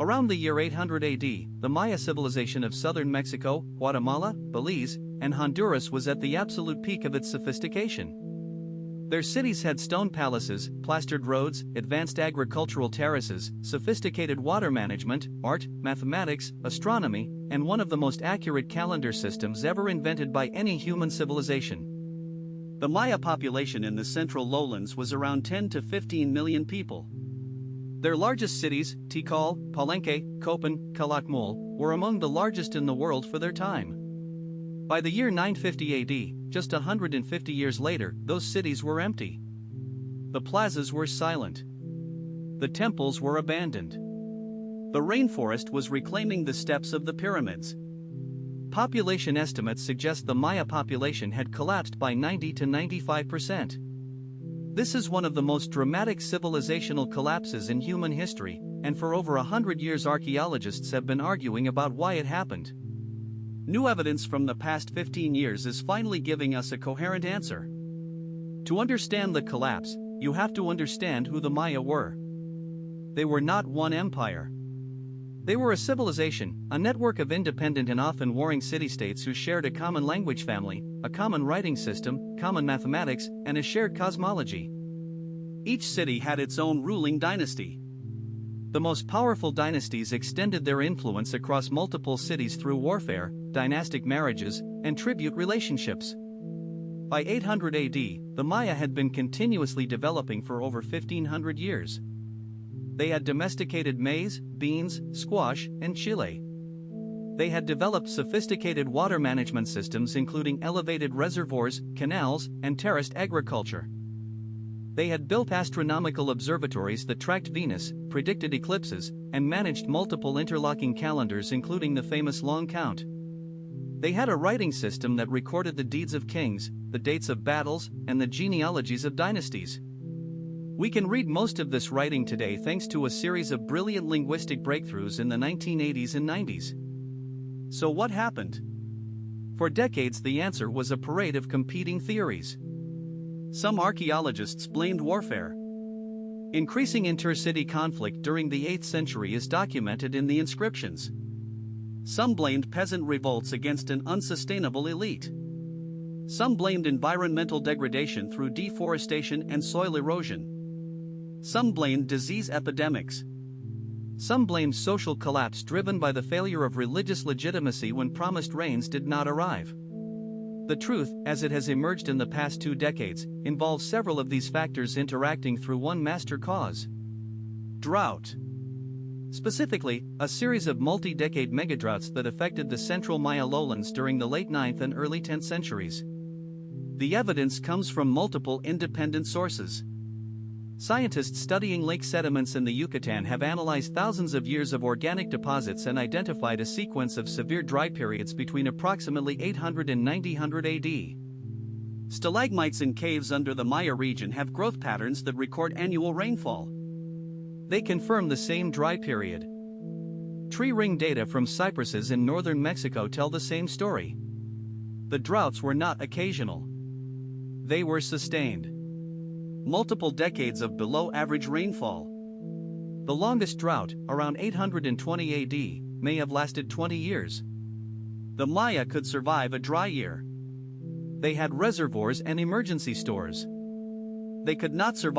Around the year 800 AD, the Maya civilization of southern Mexico, Guatemala, Belize, and Honduras was at the absolute peak of its sophistication. Their cities had stone palaces, plastered roads, advanced agricultural terraces, sophisticated water management, art, mathematics, astronomy, and one of the most accurate calendar systems ever invented by any human civilization. The Maya population in the central lowlands was around 10 to 15 million people. Their largest cities, Tikal, Palenque, Copan, Calakmul, were among the largest in the world for their time. By the year 950 AD, just 150 years later, those cities were empty. The plazas were silent. The temples were abandoned. The rainforest was reclaiming the steps of the pyramids. Population estimates suggest the Maya population had collapsed by 90 to 95%. This is one of the most dramatic civilizational collapses in human history, and for over 100 years archaeologists have been arguing about why it happened. New evidence from the past 15 years is finally giving us a coherent answer. To understand the collapse, you have to understand who the Maya were. They were not one empire. They were a civilization, a network of independent and often warring city-states who shared a common language family, a common writing system, common mathematics, and a shared cosmology. Each city had its own ruling dynasty. The most powerful dynasties extended their influence across multiple cities through warfare, dynastic marriages, and tribute relationships. By 800 AD, the Maya had been continuously developing for over 1500 years. They had domesticated maize, beans, squash, and chile. They had developed sophisticated water management systems including elevated reservoirs, canals, and terraced agriculture. They had built astronomical observatories that tracked Venus, predicted eclipses, and managed multiple interlocking calendars including the famous long count. They had a writing system that recorded the deeds of kings, the dates of battles, and the genealogies of dynasties. We can read most of this writing today thanks to a series of brilliant linguistic breakthroughs in the 1980s and 90s. So what happened? For decades the answer was a parade of competing theories. Some archaeologists blamed warfare. Increasing intercity conflict during the 8th century is documented in the inscriptions. Some blamed peasant revolts against an unsustainable elite. Some blamed environmental degradation through deforestation and soil erosion. Some blamed disease epidemics. Some blamed social collapse driven by the failure of religious legitimacy when promised rains did not arrive. The truth, as it has emerged in the past 2 decades, involves several of these factors interacting through one master cause: drought. Specifically, a series of multi-decade megadroughts that affected the central Maya lowlands during the late 9th and early 10th centuries. The evidence comes from multiple independent sources. Scientists studying lake sediments in the Yucatan have analyzed thousands of years of organic deposits and identified a sequence of severe dry periods between approximately 800 and 900 AD. Stalagmites in caves under the Maya region have growth patterns that record annual rainfall. They confirm the same dry period. Tree ring data from cypresses in northern Mexico tell the same story. The droughts were not occasional. They were sustained. Multiple decades of below-average rainfall. The longest drought, around 820 AD, may have lasted 20 years. The Maya could survive a dry year. They had reservoirs and emergency stores. They could not survive